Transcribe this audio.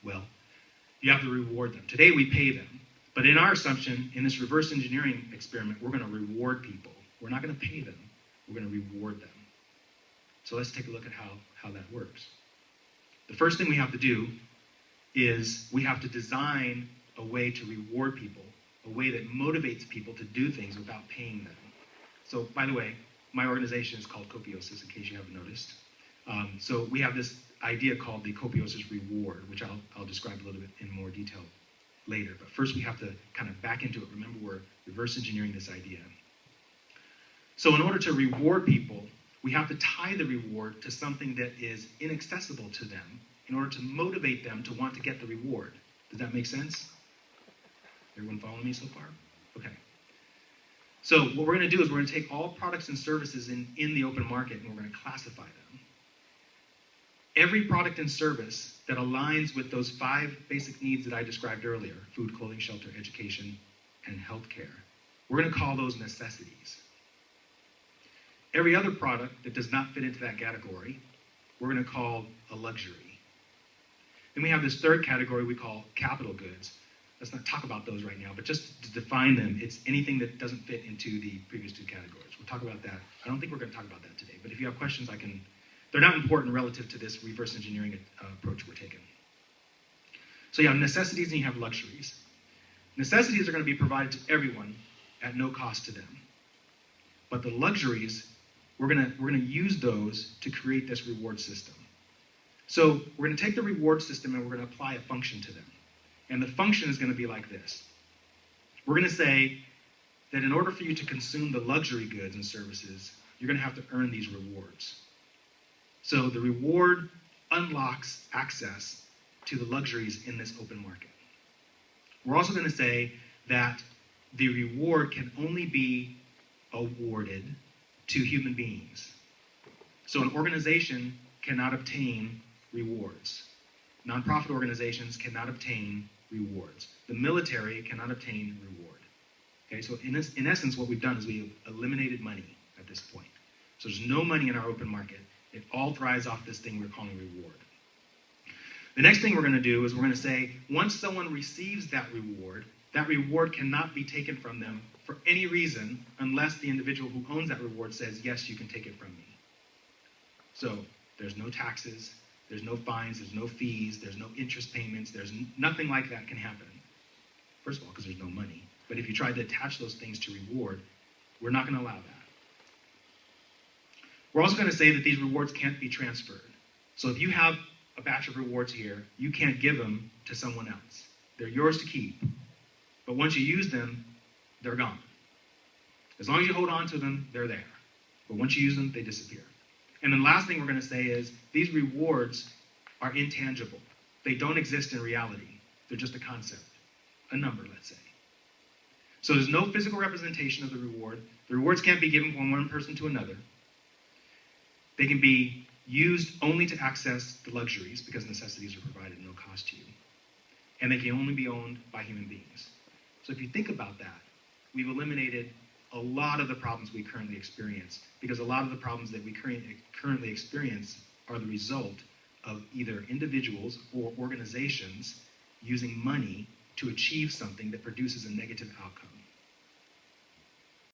Well, you have to reward them. Today we pay them. But in our assumption, in this reverse engineering experiment, we're going to reward people. We're not going to pay them. We're going to reward them. So let's take a look at how that works. The first thing we have to do is we have to design a way to reward people, a way that motivates people to do things without paying them. So, by the way, my organization is called Copiosis, in case you haven't noticed. So we have this idea called the Copiosis Reward, which I'll describe a little bit in more detail later. But first we have to kind of back into it. Remember, we're reverse engineering this idea. So in order to reward people, we have to tie the reward to something that is inaccessible to them in order to motivate them to want to get the reward. Does that make sense? Everyone following me so far? Okay. So what we're going to do is we're going to take all products and services in the open market and we're going to classify them. Every product and service that aligns with those 5 basic needs that I described earlier, food, clothing, shelter, education, and healthcare, we're going to call those necessities. Every other product that does not fit into that category, we're going to call a luxury. Then we have this third category we call capital goods. Let's not talk about those right now, but just to define them, it's anything that doesn't fit into the previous 2 categories. We'll talk about that. I don't think we're going to talk about that today, but if you have questions, they're not important relative to this reverse engineering approach we're taking. So you have necessities and you have luxuries. Necessities are going to be provided to everyone at no cost to them. But the luxuries, we're going to use those to create this reward system. So we're going to take the reward system and we're going to apply a function to them. And the function is going to be like this. We're going to say that in order for you to consume the luxury goods and services, you're going to have to earn these rewards. So the reward unlocks access to the luxuries in this open market. We're also going to say that the reward can only be awarded to human beings. So an organization cannot obtain rewards. Nonprofit organizations cannot obtain rewards. The military cannot obtain reward. Okay, so in essence, what we've done is we've eliminated money at this point. So there's no money in our open market. It all thrives off this thing we're calling reward. The next thing we're going to do is we're going to say, once someone receives that reward cannot be taken from them for any reason unless the individual who owns that reward says, yes, you can take it from me. So there's no taxes, there's no fines, there's no fees, there's no interest payments, there's nothing like that can happen. First of all, because there's no money. But if you try to attach those things to reward, we're not going to allow that. We're also going to say that these rewards can't be transferred. So if you have a batch of rewards here, you can't give them to someone else. They're yours to keep. But once you use them, they're gone. As long as you hold on to them, they're there. But once you use them, they disappear. And then the last thing we're going to say is these rewards are intangible. They don't exist in reality. They're just a concept, a number, let's say. So there's no physical representation of the reward. The rewards can't be given from one person to another. They can be used only to access the luxuries because necessities are provided at no cost to you. And they can only be owned by human beings. So if you think about that, we've eliminated a lot of the problems we currently experience because a lot of the problems that we currently experience are the result of either individuals or organizations using money to achieve something that produces a negative outcome.